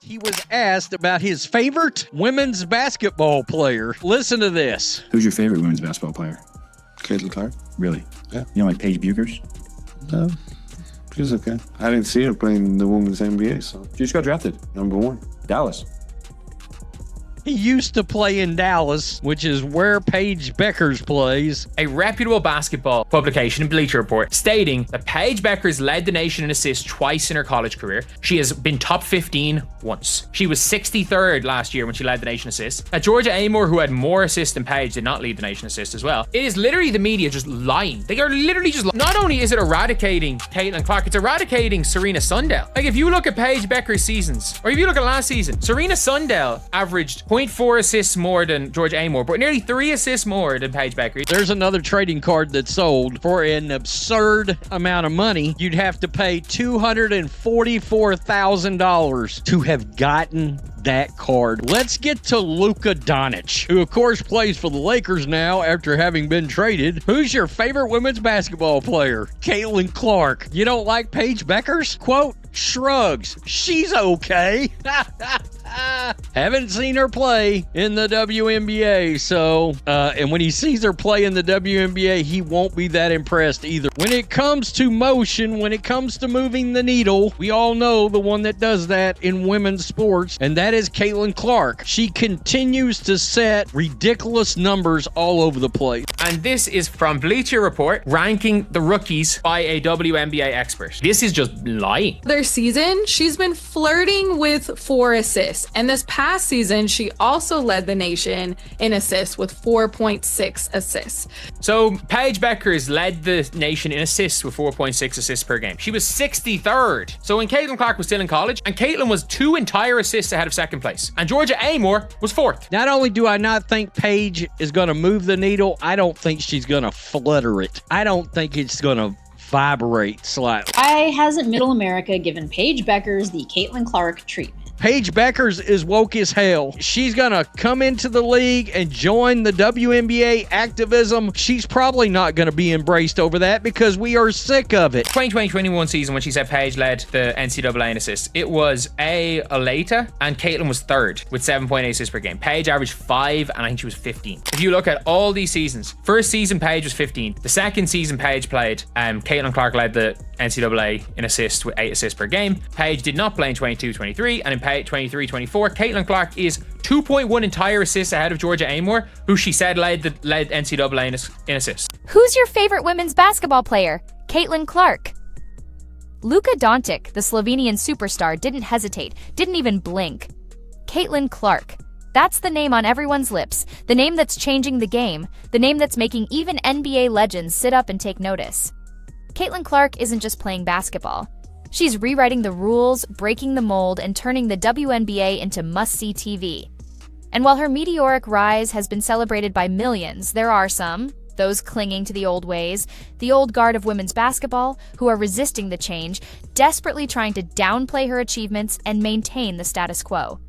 He was asked about his favorite women's basketball player. Listen to this. Who's your favorite women's basketball player? Caitlyn Clark. Really? Yeah. You don't like Paige Bueckers? No. She's okay. I didn't see her playing in the women's NBA, so. She just got drafted. Number 1. Dallas. He used to play in Dallas, which is where Paige Bueckers plays. A reputable basketball publication in Bleacher Report stating that Paige Bueckers led the nation in assists twice in her college career. She has been top 15 once. She was 63rd last year when she led the nation assists. Georgia Amor, who had more assists than Paige, did not lead the nation assists as well. It is literally the media just lying. They are literally just lying. Not only is it eradicating Caitlyn Clark, it's eradicating Serena Sundell. Like if you look at Paige Bueckers' seasons, or if you look at last season, Serena Sundell averaged 0.4 assists more than Georgia Amor, but nearly 3 assists more than Paige Bueckers. There's another trading card that sold for an absurd amount of money. You'd have to pay $244,000 to have gotten that card. Let's get to Luka Doncic, who of course plays for the Lakers now after having been traded. Who's your favorite women's basketball player? Caitlyn Clark. You don't like Paige Bueckers? Quote, shrugs. She's okay. Haven't seen her play in the WNBA, so, and when he sees her play in the WNBA, he won't be that impressed either. When it comes to motion, when it comes to moving the needle, we all know the one that does that in women's sports, and that is Caitlyn Clark. She continues to set ridiculous numbers all over the place. And this is from Bleacher Report, ranking the rookies by a WNBA expert. This is just lying. Their season, she's been flirting with 4 assists. And this past season, she also led the nation in assists with 4.6 assists. So Paige Bueckers led the nation in assists with 4.6 assists per game. She was 63rd. So when Caitlyn Clark was still in college, and Caitlyn was 2 entire assists ahead of second place. And Georgia Amor was 4th. Not only do I not think Paige is going to move the needle, I don't think she's going to flutter it. I don't think it's going to vibrate slightly. Why hasn't Middle America given Paige Bueckers the Caitlyn Clark treatment? Paige Bueckers is woke as hell. She's gonna come into the league and join the WNBA activism. She's probably not gonna be embraced over that because we are sick of it. 2020-21 season, when she said Paige led the NCAA in assists, it was Aleta and Caitlyn was 3rd with 7.8 assists per game. Paige averaged 5 and I think she was 15. If you look at all these seasons, first season Paige was 15. The second season Paige played, Caitlyn Clark led the NCAA in assists with 8 assists per game. Paige did not play in 22-23, and in 23-24, Caitlyn Clark is 2.1 entire assists ahead of Georgia Amor, who she said led NCAA in assists. Who's your favorite women's basketball player? Caitlyn Clark. Luka Doncic, the Slovenian superstar, didn't hesitate, didn't even blink. Caitlyn Clark. That's the name on everyone's lips, the name that's changing the game, the name that's making even NBA legends sit up and take notice. Caitlyn Clark isn't just playing basketball. She's rewriting the rules, breaking the mold, and turning the WNBA into must-see TV. And while her meteoric rise has been celebrated by millions, there are some, those clinging to the old ways, the old guard of women's basketball, who are resisting the change, desperately trying to downplay her achievements and maintain the status quo.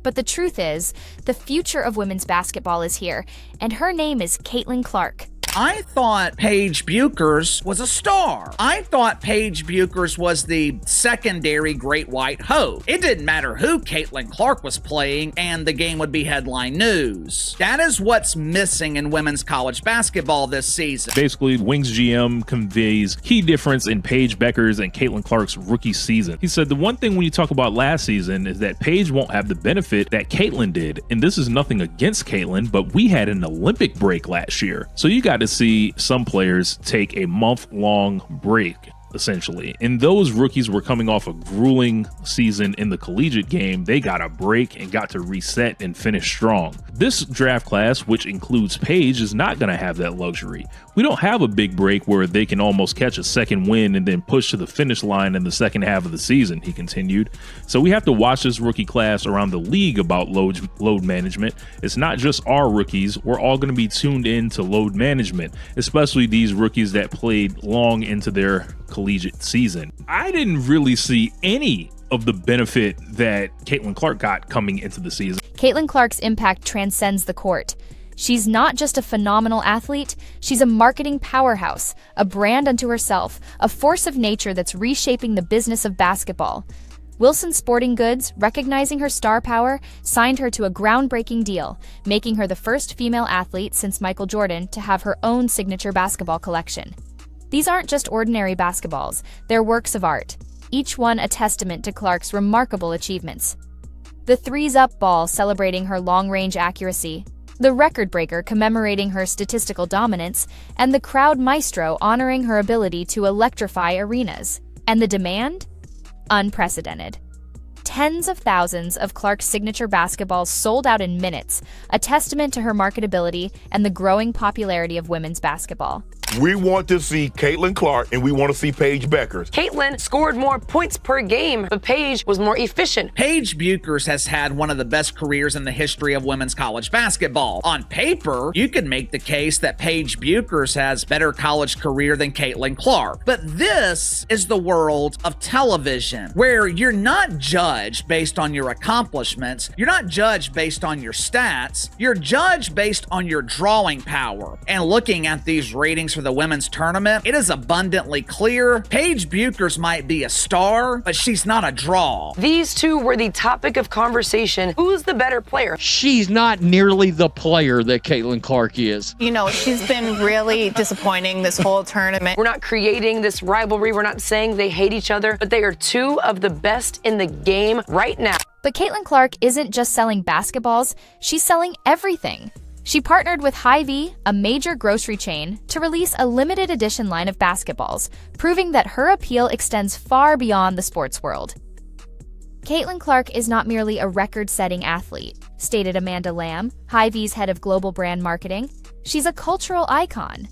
But the truth is, the future of women's basketball is here, and her name is Caitlyn Clark. I thought Paige Bueckers was a star. I thought Paige Bueckers was the secondary great white hope. It didn't matter who Caitlyn Clark was playing, and the game would be headline news. That is what's missing in women's college basketball this season. Basically, Wings GM conveys key difference in Paige Bueckers and Caitlyn Clark's rookie season. He said the one thing when you talk about last season is that Paige won't have the benefit that Caitlyn did. And this is nothing against Caitlyn, but we had an Olympic break last year. So you got to see some players take a month-long break, essentially. And those rookies were coming off a grueling season in the collegiate game. They got a break and got to reset and finish strong. This draft class, which includes Paige, is not going to have that luxury. We don't have a big break where they can almost catch a second win and then push to the finish line in the second half of the season, he continued. So we have to watch this rookie class around the league about load management. It's not just our rookies. We're all going to be tuned in to load management, especially these rookies that played long into their collegiate season. I didn't really see any of the benefit that Caitlyn Clark got coming into the season. Caitlyn Clark's impact transcends the court. She's not just a phenomenal athlete, she's a marketing powerhouse, a brand unto herself, a force of nature that's reshaping the business of basketball. Wilson Sporting Goods, recognizing her star power, signed her to a groundbreaking deal, making her the first female athlete since Michael Jordan to have her own signature basketball collection. These aren't just ordinary basketballs, they're works of art, each one a testament to Clark's remarkable achievements. The threes-up ball celebrating her long-range accuracy, the record breaker commemorating her statistical dominance, and the crowd maestro honoring her ability to electrify arenas. And the demand? Unprecedented. Tens of thousands of Clark's signature basketballs sold out in minutes, a testament to her marketability and the growing popularity of women's basketball. We want to see Caitlyn Clark and we want to see Paige Bueckers. Caitlyn scored more points per game, but Paige was more efficient. Paige Bueckers has had one of the best careers in the history of women's college basketball. On paper, you could make the case that Paige Bueckers has better college career than Caitlyn Clark. But this is the world of television, where you're not judged based on your accomplishments, you're not judged based on your stats, you're judged based on your drawing power. And looking at these ratings for the women's tournament, it is abundantly clear Paige Bueckers might be a star, but she's not a draw. These two were the topic of conversation. Who's the better player? She's not nearly the player that Caitlyn Clark is. You know, she's been really disappointing this whole tournament. We're not creating this rivalry. We're not saying they hate each other, but they are two of the best in the game right now. But Caitlyn Clark isn't just selling basketballs, she's selling everything. She partnered with Hy-Vee, a major grocery chain, to release a limited edition line of basketballs, proving that her appeal extends far beyond the sports world. Caitlyn Clark is not merely a record-setting athlete, stated Amanda Lamb, Hy-Vee's head of global brand marketing. She's a cultural icon.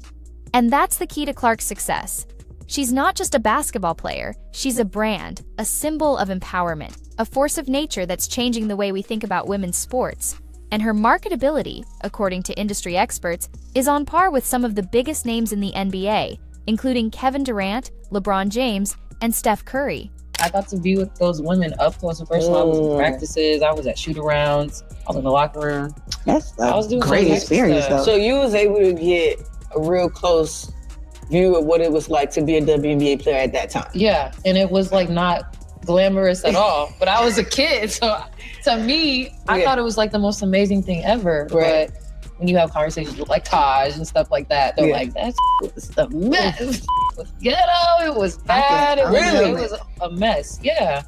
And that's the key to Clark's success. She's not just a basketball player, she's a brand, a symbol of empowerment, a force of nature that's changing the way we think about women's sports. And her marketability, according to industry experts, is on par with some of the biggest names in the NBA, including Kevin Durant, LeBron James, and Steph Curry. I got to be with those women up close and personal. I was in practices, I was at shoot-arounds, I was in the locker room. That's I was doing great experience, though. So you was able to get a real close view of what it was like to be a WNBA player at that time. Yeah, and it was like not glamorous at all, but I was a kid, so to me, I thought it was like the most amazing thing ever. Right. But when you have conversations with like Taj and stuff like that, they're like, that was a mess. It was ghetto, it was bad, it was a mess. Yeah.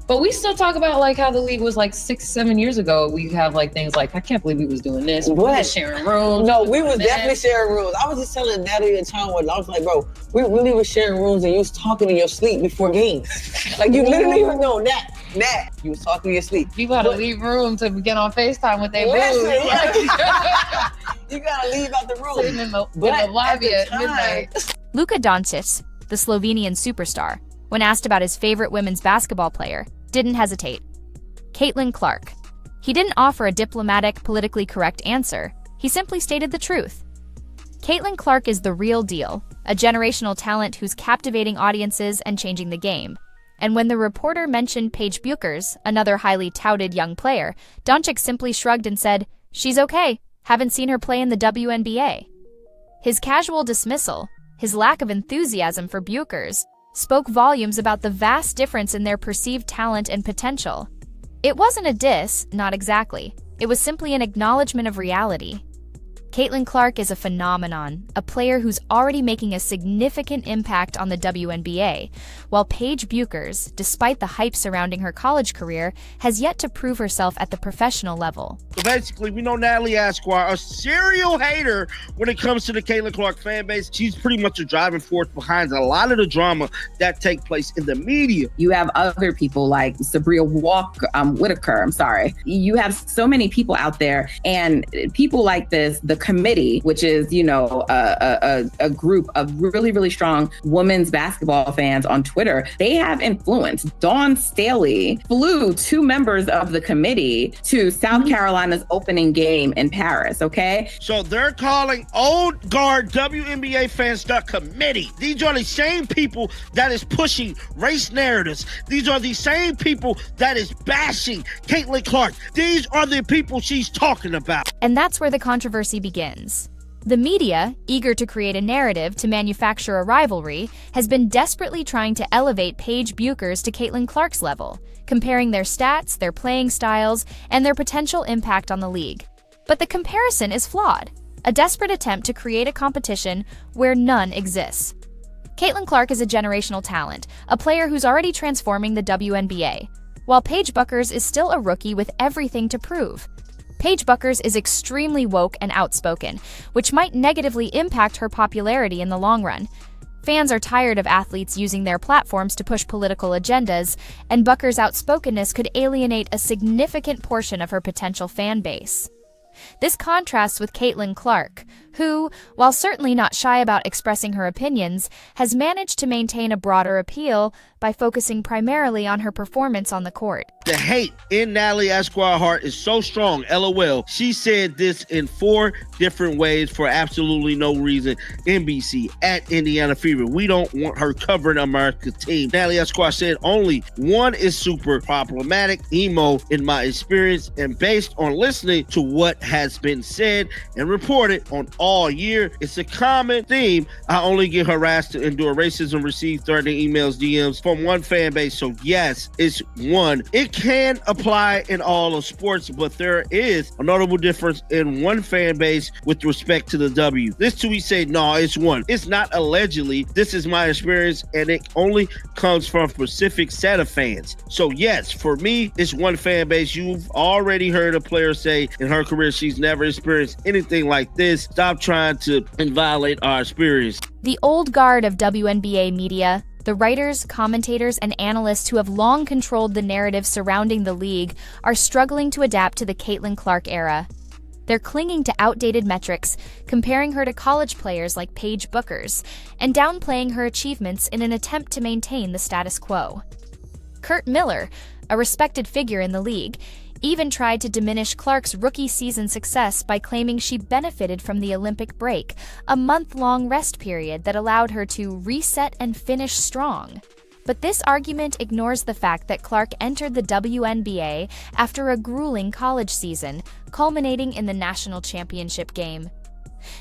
But we still talk about like how the league was like 6-7 years ago. We have like things like, I can't believe we was doing this. We was sharing rooms. No, we was definitely sharing rooms. I was just telling Natalie and Tom, I was like, bro, we really was sharing rooms and you was talking in your sleep before games. Like you literally would know that. You was talking in your sleep. You gotta leave room to get on FaceTime with their booze. You gotta leave out the room. Sitting in the lobby at midnight. Luka Doncic, the Slovenian superstar, when asked about his favorite women's basketball player, didn't hesitate. Caitlyn Clark. He didn't offer a diplomatic, politically correct answer. He simply stated the truth. Caitlyn Clark is the real deal, a generational talent who's captivating audiences and changing the game. And when the reporter mentioned Paige Bueckers, another highly touted young player, Doncic simply shrugged and said, "She's okay. Haven't seen her play in the WNBA." His casual dismissal, his lack of enthusiasm for Bueckers, spoke volumes about the vast difference in their perceived talent and potential. It wasn't a diss, not exactly. It was simply an acknowledgement of reality. Caitlyn Clark is a phenomenon, a player who's already making a significant impact on the WNBA, while Paige Bueckers, despite the hype surrounding her college career, has yet to prove herself at the professional level. So basically, we know Natalie Esquire, a serial hater when it comes to the Caitlyn Clark fan base. She's pretty much a driving force behind a lot of the drama that take place in the media. You have other people like Sabria Whitaker, You have so many people out there, and people like this, the committee, which is, a group of really, really strong women's basketball fans on Twitter, they have influence. Dawn Staley flew 2 members of the committee to South Carolina's opening game in Paris, okay? So they're calling old guard WNBA fans the committee. These are the same people that is pushing race narratives. These are the same people that is bashing Caitlyn Clark. These are the people she's talking about. And that's where the controversy begins. The media, eager to create a narrative to manufacture a rivalry, has been desperately trying to elevate Paige Bueckers to Caitlyn Clark's level, comparing their stats, their playing styles, and their potential impact on the league. But the comparison is flawed, a desperate attempt to create a competition where none exists. Caitlyn Clark is a generational talent, a player who's already transforming the WNBA, while Paige Bueckers is still a rookie with everything to prove. Paige Bueckers is extremely woke and outspoken, which might negatively impact her popularity in the long run. Fans are tired of athletes using their platforms to push political agendas, and Bueckers' outspokenness could alienate a significant portion of her potential fan base. This contrasts with Caitlyn Clark, who, while certainly not shy about expressing her opinions, has managed to maintain a broader appeal by focusing primarily on her performance on the court. The hate in Natalie Esquire heart is so strong, LOL. She said this in 4 different ways for absolutely no reason. NBC, at Indiana Fever, we don't want her covering America's team. Natalie Esquire said only one is super problematic, emo, in my experience, and based on listening to what has been said and reported on all year, it's a common theme. I only get harassed to endure racism, receive threatening emails, DMs from one fan base. So yes, it's one. It can apply in all of sports, but there is a notable difference in one fan base with respect to the W. This tweet said, no, it's one. It's not allegedly. This is my experience, and it only comes from a specific set of fans. So yes, for me, it's one fan base. You've already heard a player say in her career she's never experienced anything like this. Stop trying to violate our experience. The old guard of WNBA media, the writers, commentators, and analysts who have long controlled the narrative surrounding the league, are struggling to adapt to the Caitlyn Clark era. They're clinging to outdated metrics, comparing her to college players like Paige Bueckers, and downplaying her achievements in an attempt to maintain the status quo. Curt Miller, a respected figure in the league, even tried to diminish Clark's rookie season success by claiming she benefited from the Olympic break, a month-long rest period that allowed her to reset and finish strong. But this argument ignores the fact that Clark entered the WNBA after a grueling college season, culminating in the national championship game.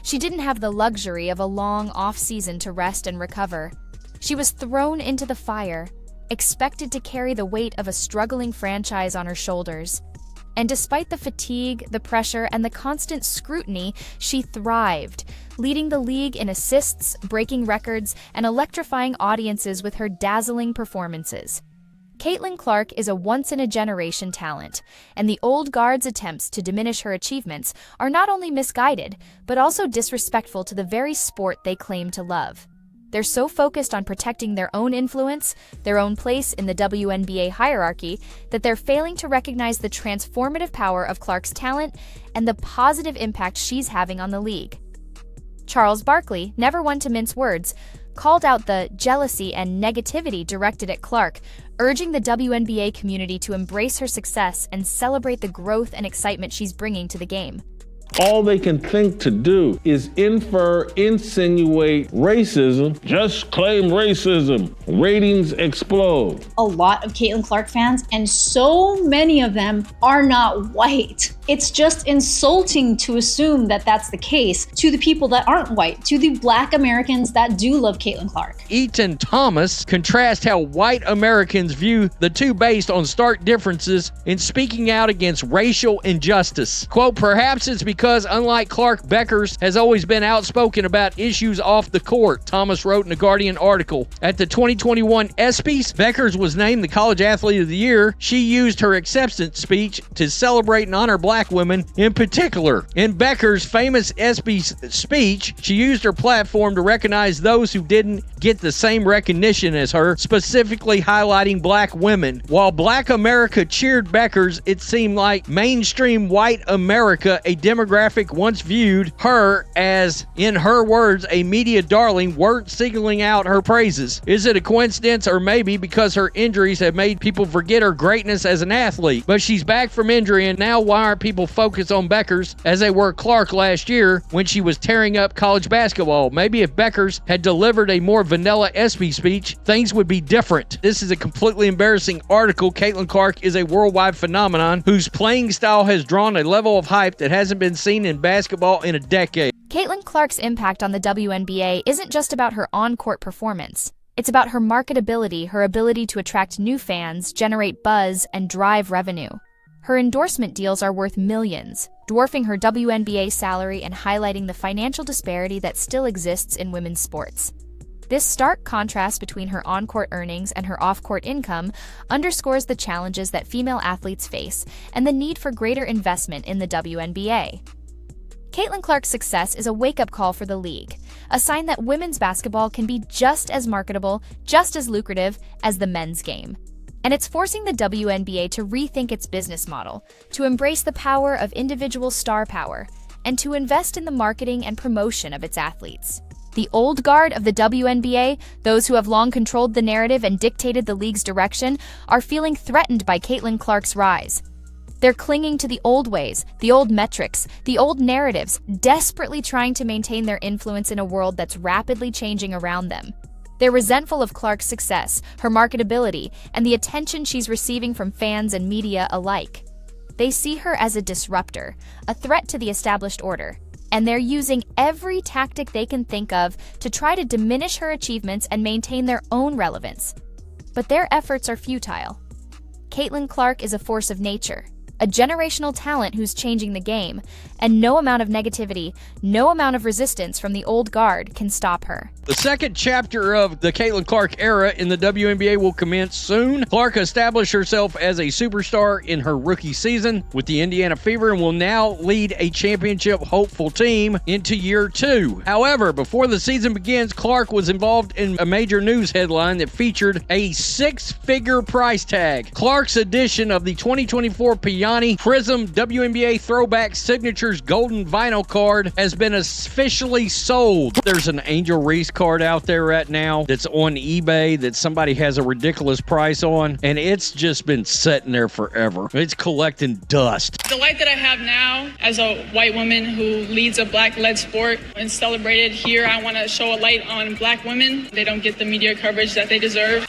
She didn't have the luxury of a long off-season to rest and recover. She was thrown into the fire, expected to carry the weight of a struggling franchise on her shoulders. And despite the fatigue, the pressure, and the constant scrutiny, she thrived, leading the league in assists, breaking records, and electrifying audiences with her dazzling performances. Caitlyn Clark is a once-in-a-generation talent, and the old guard's attempts to diminish her achievements are not only misguided, but also disrespectful to the very sport they claim to love. They're so focused on protecting their own influence, their own place in the WNBA hierarchy, that they're failing to recognize the transformative power of Clark's talent and the positive impact she's having on the league. Charles Barkley, never one to mince words, called out the jealousy and negativity directed at Clark, urging the WNBA community to embrace her success and celebrate the growth and excitement she's bringing to the game. All they can think to do is infer, insinuate racism, just claim racism. Ratings explode. A lot of Caitlyn Clark fans, and so many of them are not white. It's just insulting to assume that that's the case to the people that aren't white, to the Black Americans that do love Caitlyn Clark. Eaton Thomas contrasts how white Americans view the two based on stark differences in speaking out against racial injustice. Quote, perhaps it's because unlike Clark, Bueckers has always been outspoken about issues off the court, Thomas wrote in a Guardian article. At the 2021 ESPYs, Bueckers was named the College Athlete of the Year. She used her acceptance speech to celebrate and honor Black women in particular. In Bueckers' famous ESPYs speech, she used her platform to recognize those who didn't get the same recognition as her, specifically highlighting Black women. While Black America cheered Bueckers, it seemed like mainstream white America, a demographic once viewed her as, in her words, a media darling, weren't signaling out her praises. Is it a coincidence, or maybe because her injuries have made people forget her greatness as an athlete? But she's back from injury, and now why aren't people focused on Bueckers as they were Clark last year when she was tearing up college basketball? Maybe if Bueckers had delivered a more vanilla ESPY speech, things would be different. This is a completely embarrassing article. Caitlyn Clark is a worldwide phenomenon whose playing style has drawn a level of hype that hasn't been seen in basketball in a decade. Caitlyn Clark's impact on the WNBA isn't just about her on-court performance. It's about her marketability, her ability to attract new fans, generate buzz, and drive revenue. Her endorsement deals are worth millions, dwarfing her WNBA salary and highlighting the financial disparity that still exists in women's sports. This stark contrast between her on-court earnings and her off-court income underscores the challenges that female athletes face and the need for greater investment in the WNBA. Caitlyn Clark's success is a wake-up call for the league, a sign that women's basketball can be just as marketable, just as lucrative as the men's game. And it's forcing the WNBA to rethink its business model, to embrace the power of individual star power, and to invest in the marketing and promotion of its athletes. The old guard of the WNBA, those who have long controlled the narrative and dictated the league's direction, are feeling threatened by Caitlyn Clark's rise. They're clinging to the old ways, the old metrics, the old narratives, desperately trying to maintain their influence in a world that's rapidly changing around them. They're resentful of Clark's success, her marketability, and the attention she's receiving from fans and media alike. They see her as a disruptor, a threat to the established order, and they're using every tactic they can think of to try to diminish her achievements and maintain their own relevance. But their efforts are futile. Caitlyn Clark is a force of nature, a generational talent who's changing the game, and no amount of negativity, no amount of resistance from the old guard can stop her. The second chapter of the Caitlyn Clark era in the WNBA will commence soon. Clark established herself as a superstar in her rookie season with the Indiana Fever and will now lead a championship hopeful team into year 2. However, before the season begins, Clark was involved in a major news headline that featured a 6-figure price tag. Clark's edition of the 2024 Piani Prism WNBA Throwback Signatures Golden Vinyl card has been officially sold. There's an Angel Reese card out there right now that's on eBay that somebody has a ridiculous price on, and it's just been sitting there forever. It's collecting dust. The light that I have now as a white woman who leads a black-led sport and celebrated here, I want to show a light on black women. They don't get the media coverage that they deserve.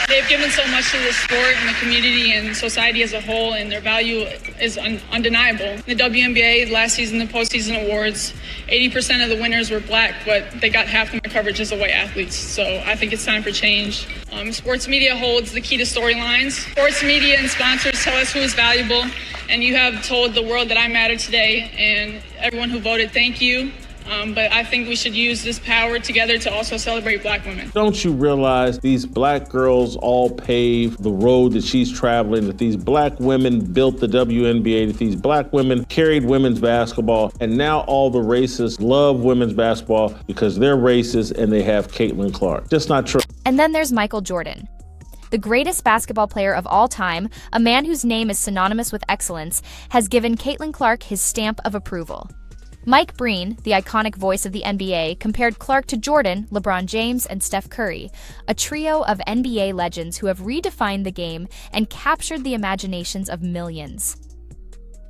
They've given so much to the sport and the community and society as a whole, and their value is undeniable. The WNBA, last season, the postseason awards, 80% of the winners were black, but they got half the coverage as the white athletes. So I think it's time for change. Sports media holds the key to storylines. Sports media and sponsors tell us who is valuable, and you have told the world that I matter today, and everyone who voted, thank you. But I think we should use this power together to also celebrate black women. Don't you realize these black girls all paved the road that she's traveling, that these black women built the WNBA, that these black women carried women's basketball, and now all the racists love women's basketball because they're racist and they have Caitlyn Clark. Just not true. And then there's Michael Jordan, the greatest basketball player of all time, a man whose name is synonymous with excellence, has given Caitlyn Clark his stamp of approval. Mike Breen, the iconic voice of the NBA, compared Clark to Jordan, LeBron James, and Steph Curry, a trio of NBA legends who have redefined the game and captured the imaginations of millions.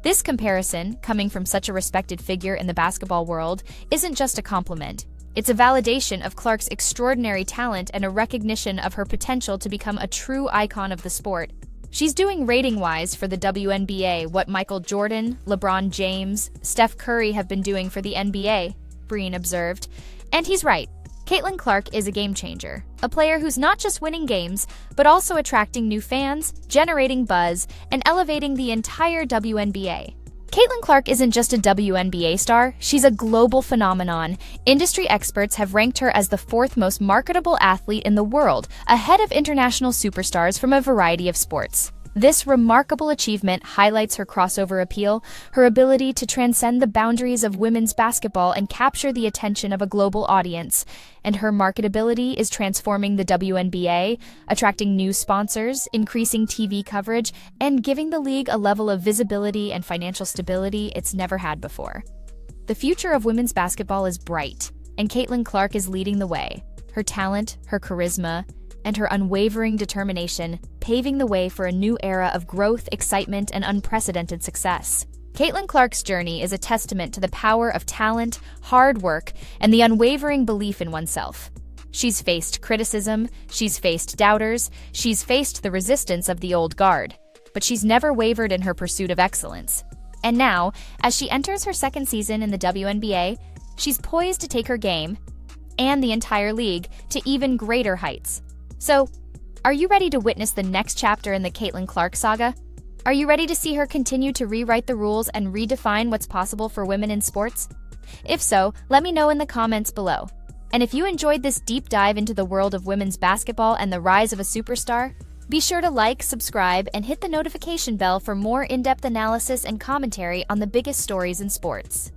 This comparison, coming from such a respected figure in the basketball world, isn't just a compliment. It's a validation of Clark's extraordinary talent and a recognition of her potential to become a true icon of the sport. She's doing rating-wise for the WNBA what Michael Jordan, LeBron James, Steph Curry have been doing for the NBA, Breen observed. And he's right. Caitlyn Clark is a game changer, a player who's not just winning games, but also attracting new fans, generating buzz, and elevating the entire WNBA. Caitlyn Clark isn't just a WNBA star, she's a global phenomenon. Industry experts have ranked her as the 4th most marketable athlete in the world, ahead of international superstars from a variety of sports. This remarkable achievement highlights her crossover appeal, her ability to transcend the boundaries of women's basketball and capture the attention of a global audience. And her marketability is transforming the WNBA, attracting new sponsors, increasing TV coverage, and giving the league a level of visibility and financial stability it's never had before. The future of women's basketball is bright, and Caitlyn Clark is leading the way. Her talent, her charisma, and her unwavering determination, paving the way for a new era of growth, excitement, and unprecedented success. Caitlyn Clark's journey is a testament to the power of talent, hard work, and the unwavering belief in oneself. She's faced criticism, she's faced doubters, she's faced the resistance of the old guard, but she's never wavered in her pursuit of excellence. And now, as she enters her second season in the WNBA, she's poised to take her game and the entire league to even greater heights. So, are you ready to witness the next chapter in the Caitlyn Clark saga? Are you ready to see her continue to rewrite the rules and redefine what's possible for women in sports? If so, let me know in the comments below. And if you enjoyed this deep dive into the world of women's basketball and the rise of a superstar, be sure to like, subscribe, and hit the notification bell for more in-depth analysis and commentary on the biggest stories in sports.